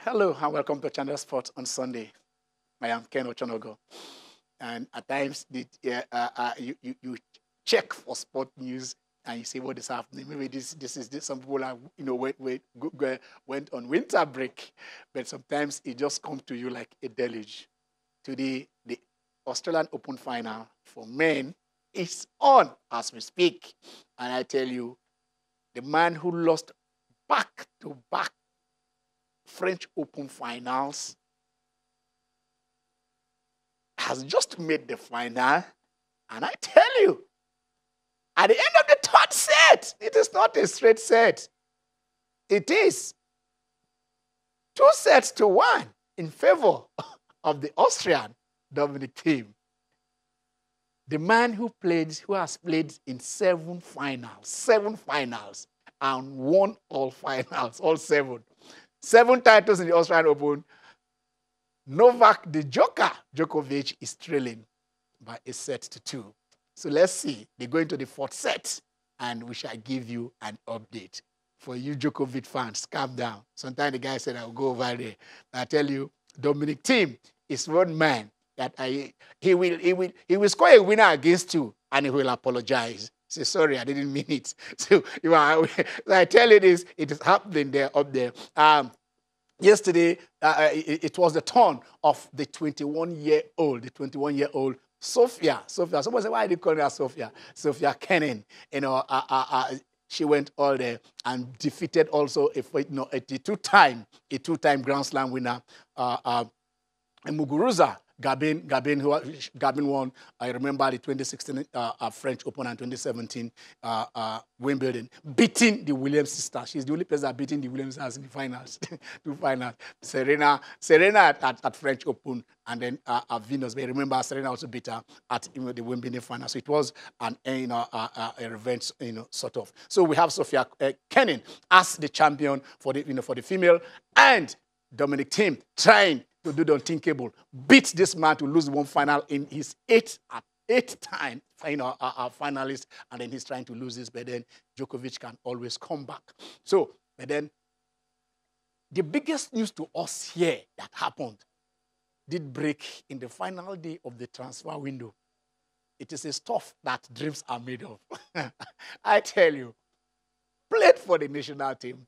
Hello and welcome to Channel Sports on Sunday. I am Ken Ochonogo. And at times, you check for sport news and you see what is happening. Maybe this is this. Some people are, went on winter break, but sometimes it just comes to you like a deluge. Today, the Australian Open final for men is on as we speak. And I tell you, the man who lost back to back French Open finals has just made the final. And I tell you, at the end of the third set, it is not a straight set. It is 2-1 in favor of the Austrian Dominic Thiem. The man who has played in seven finals, and won all finals, all seven. 7 titles in the Australian Open. Novak, the Joker, Djokovic, is trailing by a set to 2. So let's see. They go into the fourth set, and we shall give you an update. For you Djokovic fans, calm down. Sometimes the guy said, I'll go over there. I tell you, Dominic Thiem is one man that he will score a winner against you, and he will apologize. Say, sorry, I didn't mean it. So I tell you this, it is happening there up there. Yesterday, it was the turn of the 21-year-old Sophia. Someone said, why do you call her Sophia? Sophia Kenin. She went all there and defeated also a two-time Grand Slam winner, Muguruza. Gabin won, I remember, the 2016 French Open and 2017 Wimbledon, beating the Williams sister. She's the only person that beating the Williams sisters in the finals, 2 finals. Serena at French Open, and then Venus. But remember, Serena also beat her at the Wimbledon final. So it was a revenge, sort of. So we have Sophia Kenin as the champion for the female, and Dominic Thiem trying to do the unthinkable, beat this man to lose one final in his eighth time finalist, and then he's trying to lose this, but then Djokovic can always come back. So, but then the biggest news to us here that happened did break in the final day of the transfer window. It is a stuff that dreams are made of. I tell you, played for the national team,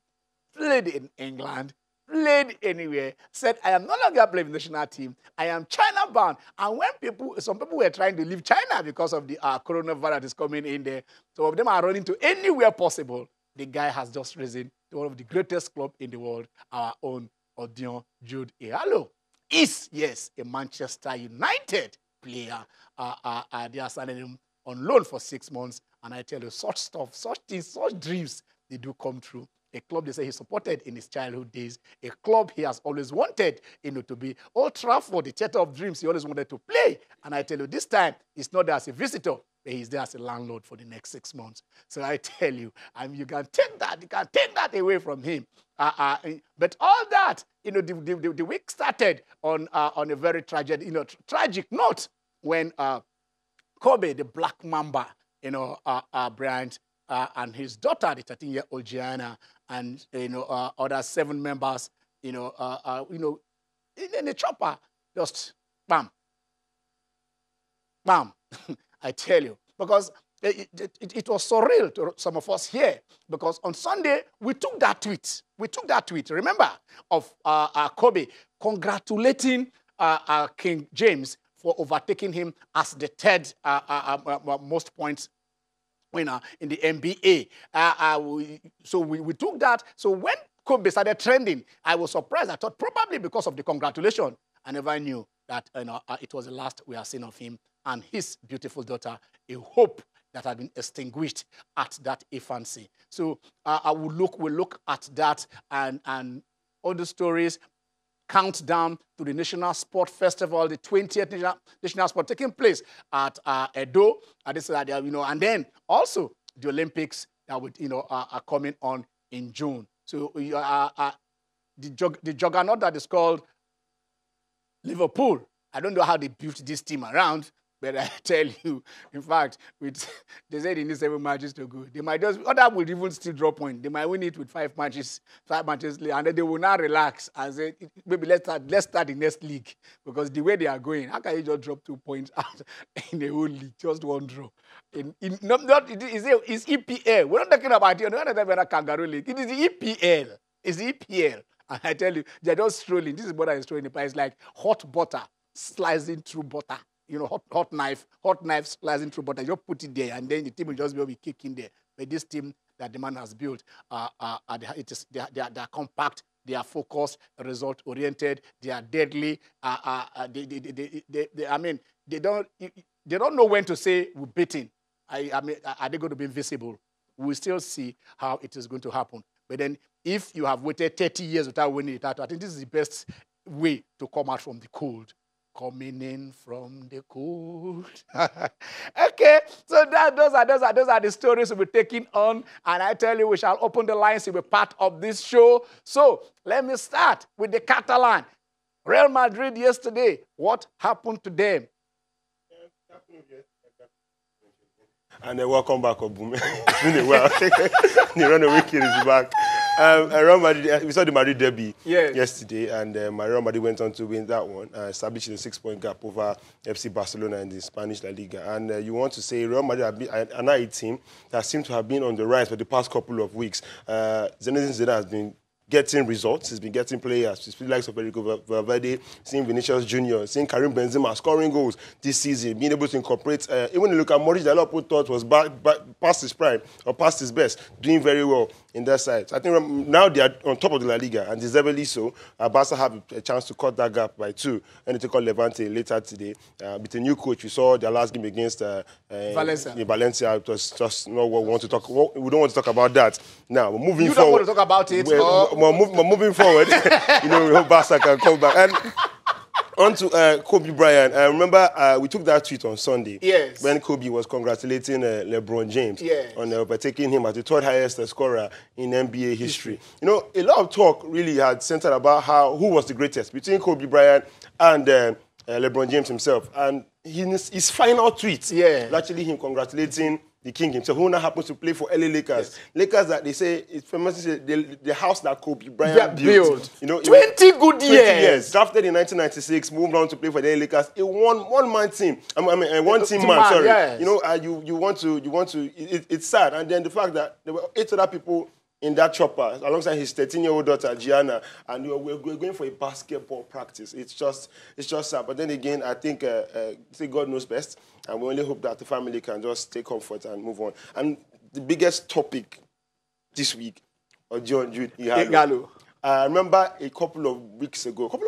played in England, played anywhere, said, I am no longer playing the national team. I am China bound. And when some people were trying to leave China because of the coronavirus that is coming in there, some of them are running to anywhere possible. The guy has just risen to one of the greatest clubs in the world, our own Odion Jude Ihalo. Is, yes, a Manchester United player. They are sending him on loan for 6 months. And I tell you, such stuff, such things, such dreams, they do come true. A club they say he supported in his childhood days. A club he has always wanted, to be. Old Trafford, the theater of dreams, he always wanted to play. And I tell you, this time, he's not there as a visitor, but he's there as a landlord for the next 6 months. So I tell you, you can take that away from him. But all that, the week started on a very tragic note when Kobe, the Black Mamba, Bryant, and his daughter, the 13-year-old Gianna, and other 7 members, in the chopper, just bam, bam. I tell you, because it was surreal to some of us here, because on Sunday we took that tweet. Remember, of Kobe congratulating King James for overtaking him as the 3rd most points winner in the NBA. So we took that. So when Kobe started trending, I was surprised. I thought probably because of the congratulation. I never knew that it was the last we have seen of him and his beautiful daughter, a hope that had been extinguished at that infancy. So we'll look at that and all the stories. Countdown to the National Sport Festival, the 20th National Sport taking place at Edo, and then also the Olympics that would are coming on in June. So the juggernaut that is called Liverpool. I don't know how they built this team around, But I tell you, in fact, they said they need 7 matches to go. They might just, other will even still drop point. They might win it with 5 matches, and then they will now relax and say, maybe let's start the next league. Because the way they are going, how can you just drop 2 points out in the whole league? Just one draw. It's EPL. We're not talking about it. We're not talking about Kangaroo League. It is the EPL. It's the EPL. And I tell you, they're just strolling. This is what is strolling. It's like hot butter slicing through butter. You know, hot knife slicing through butter. You just put it there, and then the team will just be kicking there. But this team that the man has built, they are compact, they are focused, result-oriented, they are deadly. They don't know when to say we're beating. Are they going to be invisible? We'll still see how it is going to happen. But then, if you have waited 30 years without winning it out, I think this is the best way to come out from the cold. Coming in from the cold. Okay, so those are the stories we'll be taking on. And I tell you, we shall open the lines to be part of this show. So let me start with the Catalan. Real Madrid yesterday, what happened to them? And welcome back, Obum. It's been a while. The runaway kid is back. Real Madrid, we saw the Madrid derby yesterday, and Real Madrid went on to win that one, establishing a 6-point gap over FC Barcelona in the Spanish La Liga. And you want to say Real Madrid have been another team that seems to have been on the rise for the past couple of weeks. Zinedine Zidane has been getting results. He's been getting players. He's likes of Federico Valverde, seeing Vinicius Jr., seeing Karim Benzema scoring goals this season, being able to incorporate. Even when you look at Modric, that a lot of people thought was past his prime or past his best, doing very well in that side. So I think now they are on top of the La Liga, and deservedly so. Barca have a chance to cut that gap by 2, and they take on Levante later today. With a new coach, we saw their last game against Valencia. It was just not what we want to talk. We don't want to talk about that now. We're moving forward. You don't want to talk about it. We're moving forward. We hope Barca can come back. And on to Kobe Bryant. I remember we took that tweet on Sunday when Kobe was congratulating LeBron James on overtaking him as the 3rd highest scorer in NBA history. You know, a lot of talk really had centered about who was the greatest between Kobe Bryant and LeBron James himself. And his final tweet, actually him congratulating the king himself, who now happens to play for LA Lakers. Lakers that they say, it's famously the house that Kobe Bryant built. You know, 20 good years. Drafted in 1996, moved on to play for the LA Lakers. A one-man team. One-team man, sorry. Yes. You know, you want to, it's sad. And then the fact that there were 8 other people in that chopper, alongside his 13-year-old daughter, Gianna, and we're going for a basketball practice. It's just sad. But then again, I think God knows best, and we only hope that the family can just take comfort and move on. And the biggest topic this week was John Jude Ighalo. I remember a couple of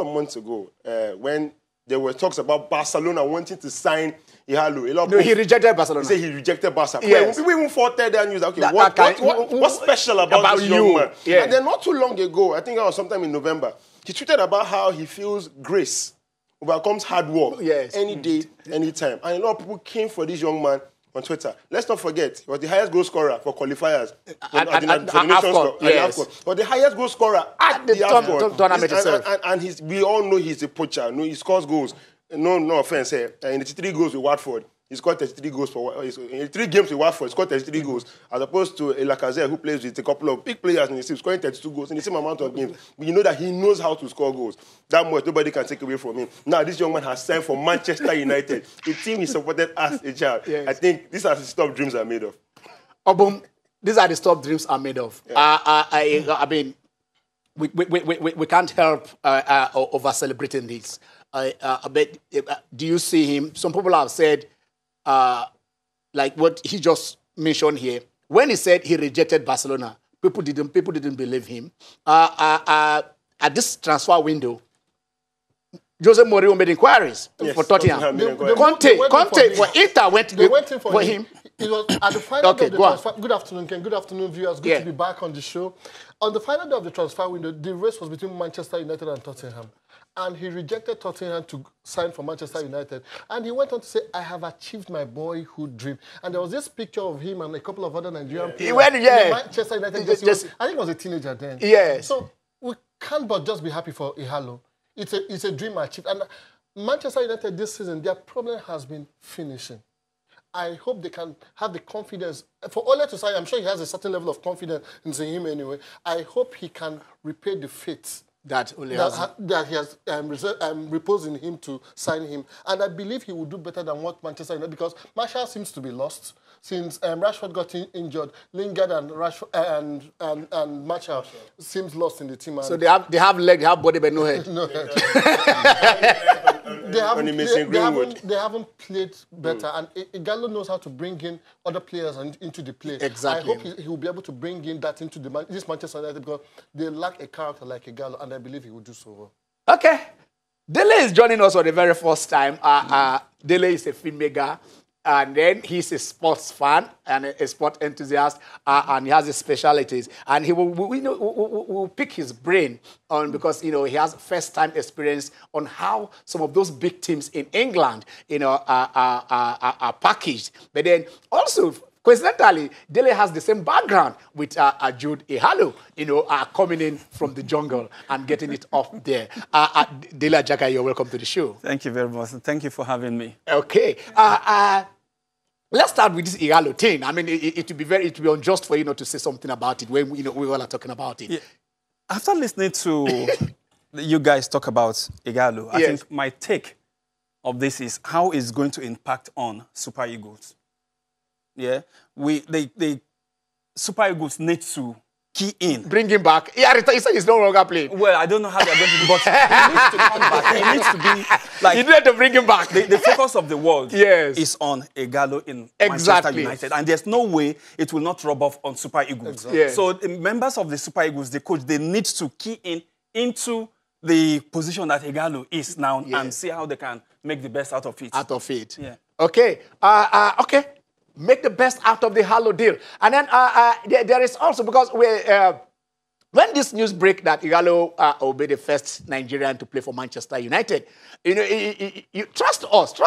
months ago, when there were talks about Barcelona wanting to sign Ighalo. No, he rejected Barcelona. He said he rejected Barcelona. Yes. We even fought that news. Okay, what's special about this young man? Yeah. And then not too long ago, I think that was sometime in November, he tweeted about how he feels grace overcomes hard work any day, any time. And a lot of people came for this young man on Twitter. Let's not forget, he was the highest goal scorer for qualifiers. For the Nations Cup. But the highest goal scorer at the AFCON tournament itself. And we all know he's a poacher. No, he scores goals. No offense here. In the 3 goals with Watford, he scored 33 goals in 3 games with Watford. He scored 33 goals, as opposed to Lacazette, who plays with a couple of big players in the team, scoring 32 goals in the same amount of games. But you know that he knows how to score goals. That much nobody can take away from him. Now this young man has signed for Manchester United, a team he supported as a child. Yes. I think these are the stuff dreams are made of. Boom! These are the stuff dreams are made of. Yeah. I mean, we can't help over celebrating this. But do you see him? Some people have said, like what he just mentioned here, when he said he rejected Barcelona, people didn't believe him. At this transfer window, Jose Mourinho made inquiries for Tottenham. Conte for Inter went for him. It was at the final day of the transfer. Good afternoon, Ken. Good afternoon, viewers. Good to be back on the show. On the final day of the transfer window, the race was between Manchester United and Tottenham. And he rejected Tottenham to sign for Manchester United. And he went on to say, I have achieved my boyhood dream. And there was this picture of him and a couple of other Nigerian players. He went, Manchester United. I think he was a teenager then. Yes. So we can't but just be happy for Ighalo. It's a dream achieved. And Manchester United this season, their problem has been finishing. I hope they can have the confidence. For Ole to say, I'm sure he has a certain level of confidence in him anyway. I hope he can repay the faith that he has reposed in him to sign him. And I believe he will do better than what Manchester United, because Martial seems to be lost. Since Rashford got injured, Lingard and Rashford and Martial seems lost in the team. So they have leg, they have body, but no head. No head. They haven't played better, and Igalo knows how to bring in other players into the play. Exactly. I hope he will be able to bring in that into this Manchester United, because they lack a character like Igalo, and I believe he will do so well. Okay. Dele is joining us for the very first time. Dele is a filmmaker. And then he's a sports fan and a sport enthusiast, and he has his specialities. And he will pick his brain on, because he has first-time experience on how some of those big teams in England, are packaged. But then also, coincidentally, Dele has the same background with Jude Ihalo, coming in from the jungle and getting it up there. Dele Ajaka, you're welcome to the show. Thank you very much. Thank you for having me. Okay. Let's start with this Igalo thing. I mean, it would be unjust for you not to say something about it when we all are talking about it. Yeah. After listening to you guys talk about Igalo, I think my take of this is how it's going to impact on Super Eagles. Yeah, the Super Eagles need to key in. Bring him back. Yeah, he said he's no longer playing. Well, I don't know how they're going to do, but he needs to come back. He needs to be like... You need to bring him back. The focus of the world is on Igalo in Manchester United. And there's no way it will not rub off on Super Eagles. Exactly. Yeah. So the members of the Super Eagles, the coach, they need to key in into the position that Igalo is now and see how they can make the best out of it. Yeah. Okay. Okay. Make the best out of the Igalo deal. And then there is also, because when this news break that Igalo will be the first Nigerian to play for Manchester United, you trust us.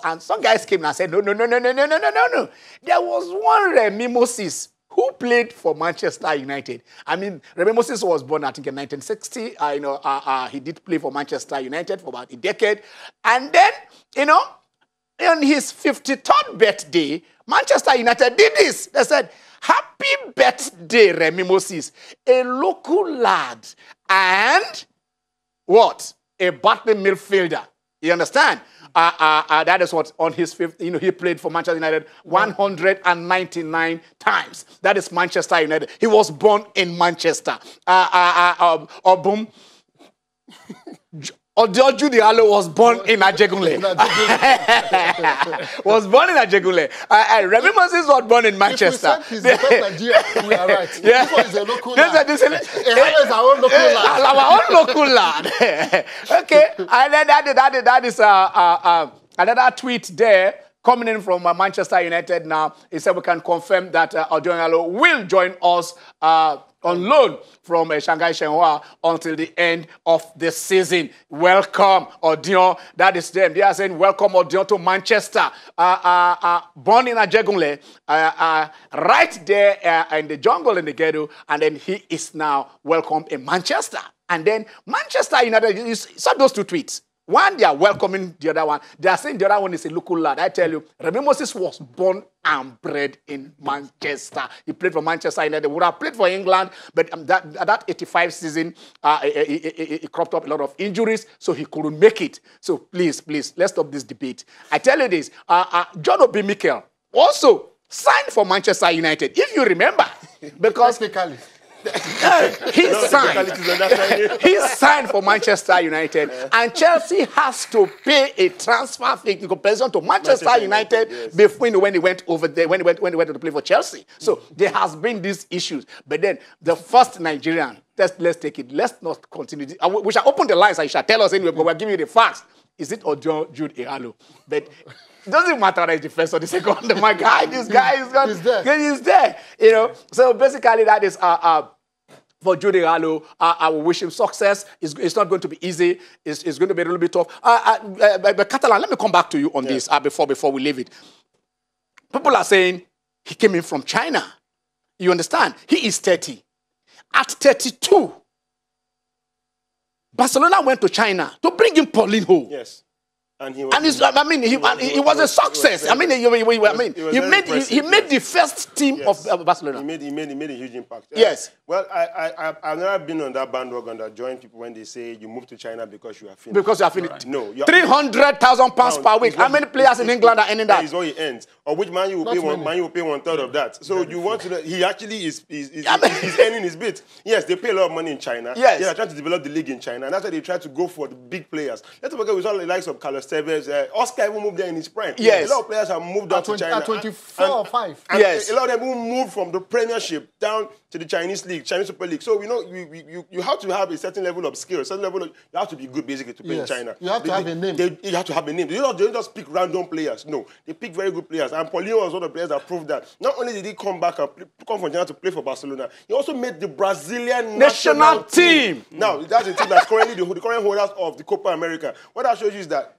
And some guys came and said, no. There was one Remy Moses who played for Manchester United. I mean, Remy Moses was born, I think, in 1960. He did play for Manchester United for about a decade. And then, on his 53rd birthday, Manchester United did this. They said, happy birthday, Remy Moses, a local lad and what? A battling midfielder. You understand? That is what on his fifth, he played for Manchester United 199 times. That is Manchester United. He was born in Manchester. Obum. Jude Ihalo was born in Ajegunle. Remy Moses was born in Manchester. If we said he's the first Nigerian, we are right. Yeah. This one is a local lad. Ihalo is our own local lad. Our own local lad. Okay. And then that is another tweet there coming in from Manchester United now. He said we can confirm that Odion Ihalo will join us on loan from Shanghai Shenhua until the end of the season. Welcome, Odion. That is them. They are saying, welcome, Odion, to Manchester. Born in Ajegunle, right there in the jungle in the ghetto, and then he is now welcome in Manchester. And then Manchester United, you saw those two tweets. One, they are welcoming the other one. They are saying the other one is a local lad. I tell you, Remy Moses was born and bred in Manchester. He played for Manchester United. He would have played for England, but that 85 season, he cropped up a lot of injuries, so he couldn't make it. So please, let's stop this debate. I tell you this, John Obi Mikel also signed for Manchester United, if you remember. Because... He signed for Manchester United, and Chelsea has to pay a transfer fee in comparison to Manchester United before when he went over there, when he went to play for Chelsea. So there has been these issues. But then the first Nigerian, let's take it. Let's not continue. We shall open the lines and you shall tell us anyway, but we're giving you the facts. Is it Odion Jude Ihalo? But it doesn't matter whether it's the first or the second. My guy, this guy is gone. He's there. So basically that is for Jude Ihalo. I will wish him success. It's not going to be easy. It's going to be a little bit tough. But Catalan, let me come back to you on this before we leave it. People are saying he came in from China. You understand? He is 30. At 32, Barcelona went to China to bring in Paulinho. Yes. And he was, he was a success. He made the first team of Barcelona. He made a huge impact. Yes. Well, I've never been on that bandwagon that join people when they say you move to China because you are finished. Because you are finished. Right. No. £300,000 per week. How many players in England are earning that? That is what he earns. Or which man you will pay one third of that. So you want to know, he actually is earning his bit. Yes, they pay a lot of money in China. Yes. They are trying to develop the league in China. And that's why they try to go for the big players. Let's forget we saw the likes of Carlos Tevez. Oscar even moved there in his prime. Yes. A lot of players have moved down to China. At 24 or 5. And yes. A lot of them who moved from the Premiership down to the Chinese League, Chinese Super League. So, you have to have a certain level of skill, you have to be good basically to play in China. You have to have a name. You have to have a name. They don't just pick random players. No, they pick very good players. And Paulinho was one of the players that proved that. Not only did he come back and come from China to play for Barcelona, he also made the Brazilian national team. Now, that's the team that's currently the current holders of the Copa America. What that shows you is that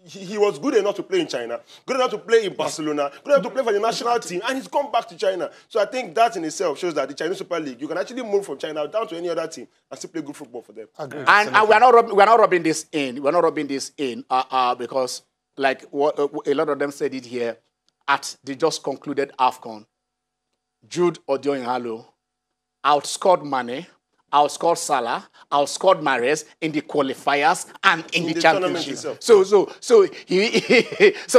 he was good enough to play in China, good enough to play in Barcelona, good enough to play for the national team, and he's come back to China. So I think that in itself shows that the Chinese Super League, you can actually move from China down to any other team and still play good football for them. And we're not rubbing this in. We're not rubbing this in because, like what a lot of them said it here, at the just concluded AFCON, Jude Odioinhalo outscored Mane, outscored Salah, outscored Mahrez in the qualifiers and in the championship. So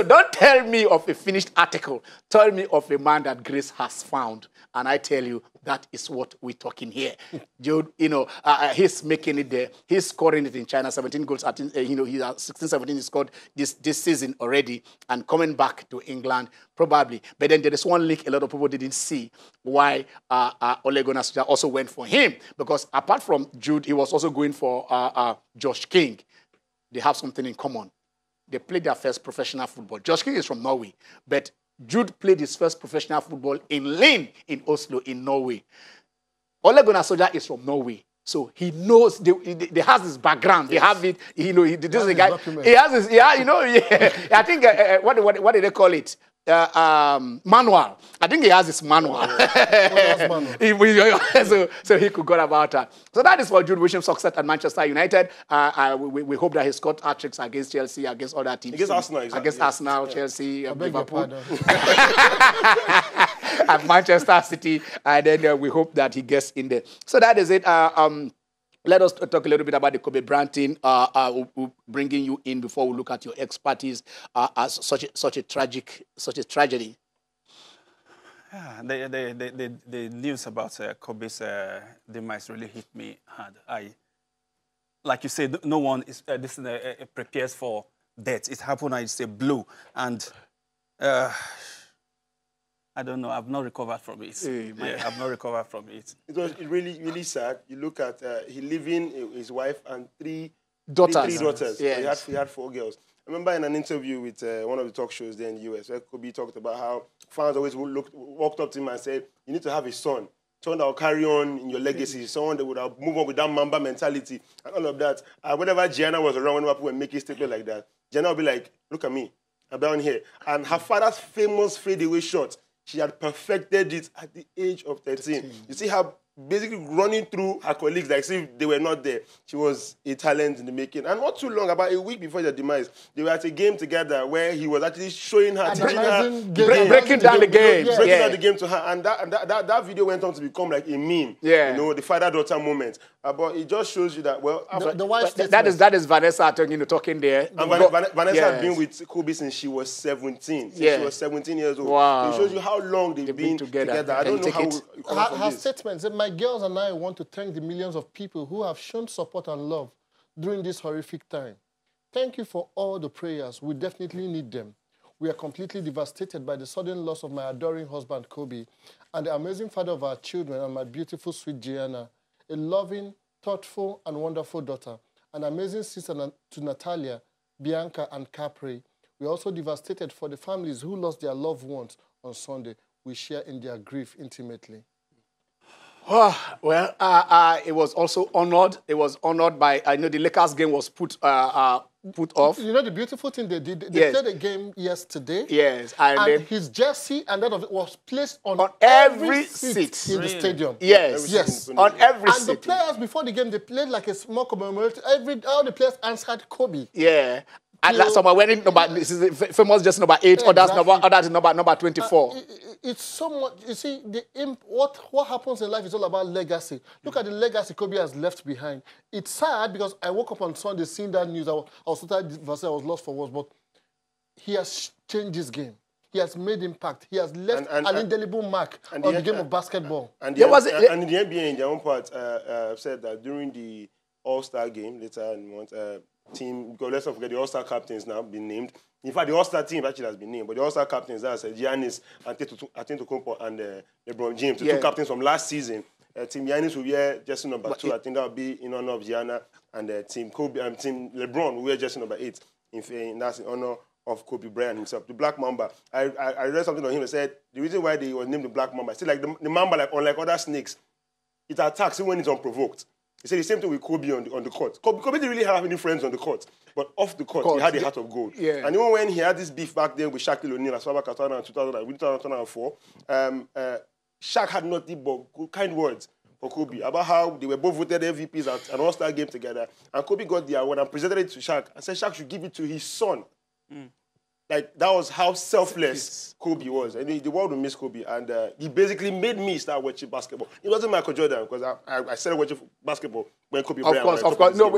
don't tell me of a finished article. Tell me of a man that grace has found. And I tell you, that is what we're talking here. Jude, he's making it there. He's scoring it in China, 17 goals. He has 16, 17 he scored this season already. And coming back to England, probably. But then there is one link a lot of people didn't see why Ole Gunnar Solskjaer also went for him. Because apart from Jude, he was also going for Josh King. They have something in common. They played their first professional football. Josh King is from Norway. But Jude played his first professional football in Lyn in Oslo, in Norway. Ole Gunnar Solskjaer is from Norway. So he knows, they has this background. Yes. They have it, this is a guy. Document. He has this, I think, what did they call it? Manual. I think he has his manual. So he could go about that. So that is for Jude. Wish him success at Manchester United. We hope that he scored hat-tricks against Chelsea, against other teams. Against Arsenal, exactly. Against Arsenal, Chelsea, Liverpool. At Manchester City. And then we hope that he gets in there. So that is it. Let us talk a little bit about the Kobe Bryant thing, bringing you in before we look at your expertise as such a tragedy. Yeah, the news about Kobe's demise really hit me hard. Like you said, no one is prepares for death. It happened and it's a blow, and I don't know. I've not recovered from it. I've not recovered from it. It was really, really sad. You look at he living his wife and three daughters. Three daughters. Yes. He had 4 girls. I remember in an interview with one of the talk shows there in the US, where Kobe talked about how fans always walked up to him and said, "You need to have a son. Someone that will carry on in your legacy. Someone that would have moved on with that Mamba mentality and all of that." Whenever Gianna was around, whenever people were making statements like that, Gianna would be like, "Look at me. I'm down here." And her father's famous fadeaway shot, she had perfected it at the age of 13. You see her basically running through her colleagues like if they were not there. She was a talent in the making. And not too long, about a week before their demise, they were at a game together where he was actually showing her, teaching her, breaking down the game. Breaking down the game to her. And that video went on to become like a meme. Yeah. The father-daughter moment. But it just shows you that, well... The wife that is Vanessa talking there. And Vanessa had been with Kobe since she was 17. She was 17 years old. Wow. So it shows you how long they've been together. I don't know how... Her statement said, "My girls and I want to thank the millions of people who have shown support and love during this horrific time. Thank you for all the prayers. We definitely need them. We are completely devastated by the sudden loss of my adoring husband, Kobe, and the amazing father of our children and my beautiful, sweet Gianna, a loving, thoughtful, and wonderful daughter, an amazing sister to Natalia, Bianca, and Capri. We are also devastated for the families who lost their loved ones on Sunday. We share in their grief intimately." Well, it was also honored. It was honored by, I know the Lakers game was put off. You know the beautiful thing they did? They played a game yesterday. Yes. And his jersey and that of it was placed on every seat in the stadium. Yes. On every seat. And the players before the game, they played like a small commemorative. All the players answered Kobe. Yeah. Somewhere wearing this is famous just number 8, exactly. others number 24. It's so much. You see, what happens in life is all about legacy. Look at the legacy Kobe has left behind. It's sad because I woke up on Sunday seeing that news. I was lost for words, but he has changed his game. He has made impact. He has left an indelible mark on the game of basketball. And the NBA, in their own part, said that during the All-Star game later in the month, team, because let's not forget the All-Star captains now been named. In fact, the All-Star team actually has been named, but the All-Star captains, that's Giannis, Antetokounmpo, and LeBron James, the two captains from last season. Team Giannis will wear jersey number 2. I think that will be in honor of Gianna, and Team Team LeBron will wear jersey number 8. That's in honor of Kobe Bryant himself, the Black Mamba. I read something on him that said the reason why they was named the Black Mamba, like the Mamba, like unlike other snakes, it attacks even when it's unprovoked. He said the same thing with Kobe on the court. Kobe didn't really have any friends on the court, but off the court, he had a heart of gold. Yeah. And even when he had this beef back then with Shaquille O'Neal as far back as 2004, Shaq had nothing but kind words for Kobe about how they were both voted MVPs at an All-Star game together. And Kobe got the award and presented it to Shaq and said Shaq should give it to his son. Like, that was how selfless Kobe was. And the world will miss Kobe. And he basically made me start watching basketball. It wasn't Michael Jordan, because I started watching basketball when Kobe Bryant. Of course. No,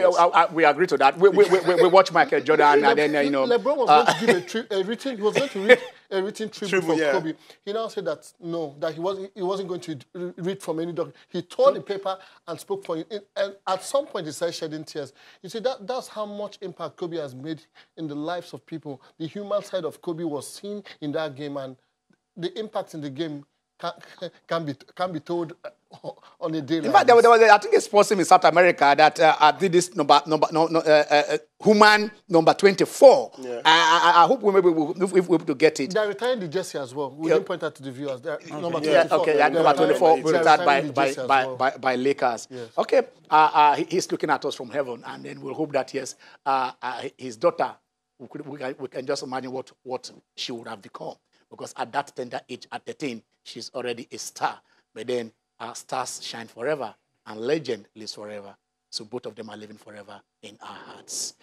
we agree to that. We watch Michael Jordan, and then, LeBron was going to give he was going to read a written tribute from Kobe. He now said that, no, that he wasn't going to read from any document. He tore the paper and spoke for him. And at some point, he started shedding tears. You see, that's how much impact Kobe has made in the lives of people. The human side of Kobe was seen in that game, and the impact in the game can be told on a day. In fact, there was I think a sports team in South America that did this human number 24. Yeah. I hope we will be able to get it. They're retiring the jersey as well. We didn't point out to the viewers. Number 24. Okay, number 24 retired by Lakers. Yes. Okay, he's looking at us from heaven, and then we'll hope that yes, his daughter. We can just imagine what she would have become. Because at that tender age, at 13, she's already a star. But then stars shine forever, and legend lives forever. So both of them are living forever in our hearts.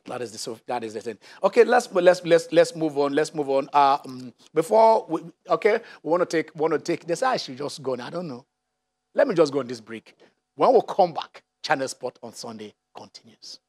That is the thing. Okay, let's move on. Let's move on. We want to take this. I should just go. I don't know. Let me just go on this break. When we come back, Channel Sport on Sunday continues.